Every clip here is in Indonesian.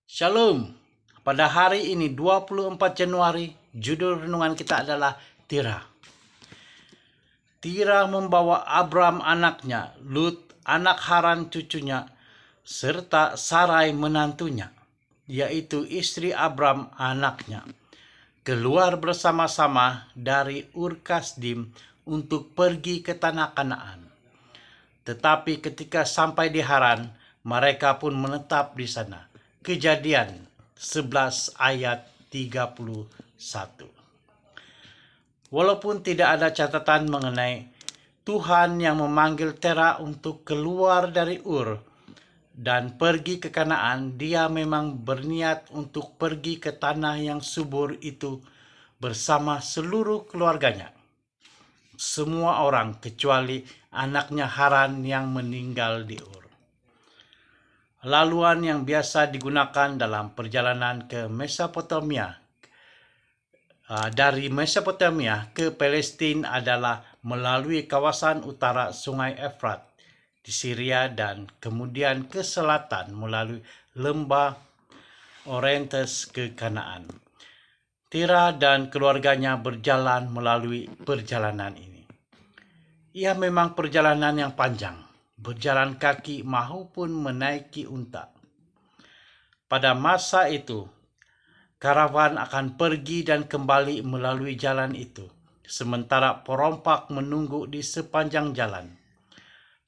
Shalom. Pada hari ini 24 Januari, judul renungan kita adalah Tira. Tira membawa Abram anaknya, Lut anak Haran cucunya, serta Sarai menantunya, yaitu istri Abram anaknya, keluar bersama-sama dari Ur Kasdim untuk pergi ke tanah Kanaan. Tetapi ketika sampai di Haran, mereka pun menetap di sana. Kejadian 11 ayat 31. Walaupun tidak ada catatan mengenai Tuhan yang memanggil Tera untuk keluar dari Ur dan pergi ke Kanaan, dia memang berniat untuk pergi ke tanah yang subur itu bersama seluruh keluarganya. Semua orang kecuali anaknya Haran yang meninggal di Ur. Laluan yang biasa digunakan dalam perjalanan ke Mesopotamia dari Mesopotamia ke Palestina adalah melalui kawasan utara Sungai Efrat di Syria dan kemudian ke selatan melalui lembah Orontes ke Kanaan. Tira dan keluarganya berjalan melalui perjalanan ini. Ia memang perjalanan yang panjang, berjalan kaki maupun menaiki unta. Pada masa itu, karavan akan pergi dan kembali melalui jalan itu, sementara perompak menunggu di sepanjang jalan.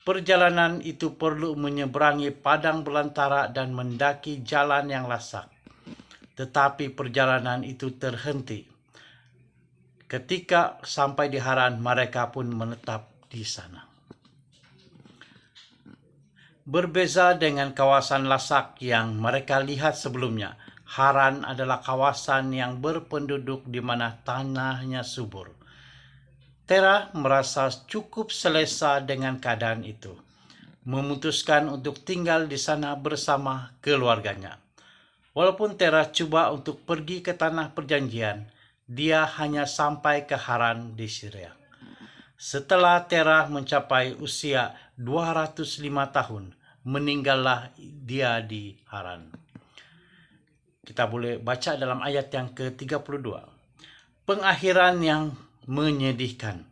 Perjalanan itu perlu menyeberangi padang belantara dan mendaki jalan yang lasak. Tetapi perjalanan itu terhenti. Ketika sampai di Haran, mereka pun menetap di sana. Berbeza dengan kawasan lasak yang mereka lihat sebelumnya, Haran adalah kawasan yang berpenduduk di mana tanahnya subur. Tera merasa cukup selesa dengan keadaan itu, memutuskan untuk tinggal di sana bersama keluarganya. Walaupun Tera coba untuk pergi ke tanah perjanjian, dia hanya sampai ke Haran di Syria. Setelah Tera mencapai usia 205 tahun, meninggallah dia di Haran. Kita boleh baca dalam ayat yang ke-32. Pengakhiran yang menyedihkan.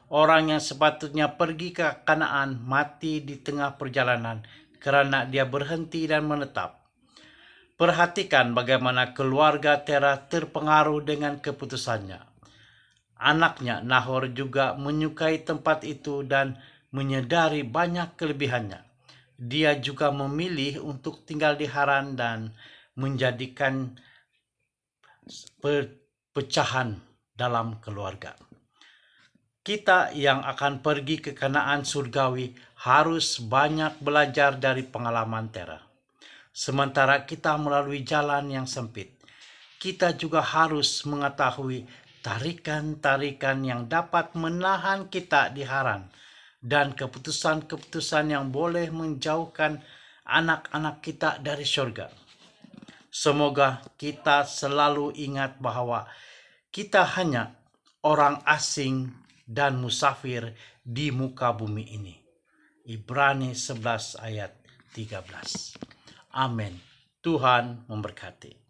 Orang yang sepatutnya pergi ke Kanaan mati di tengah perjalanan karena dia berhenti dan menetap. Perhatikan bagaimana keluarga Tera terpengaruh dengan keputusannya. Anaknya Nahor juga menyukai tempat itu dan menyadari banyak kelebihannya. Dia juga memilih untuk tinggal di Haran dan menjadikan perpecahan dalam keluarga. Kita yang akan pergi ke Kanaan surgawi harus banyak belajar dari pengalaman Tera. Sementara kita melalui jalan yang sempit, kita juga harus mengetahui tarikan-tarikan yang dapat menahan kita di Haran dan keputusan-keputusan yang boleh menjauhkan anak-anak kita dari surga. Semoga kita selalu ingat bahwa kita hanya orang asing dan musafir di muka bumi ini. Ibrani 11 ayat 13. Amin. Tuhan memberkati.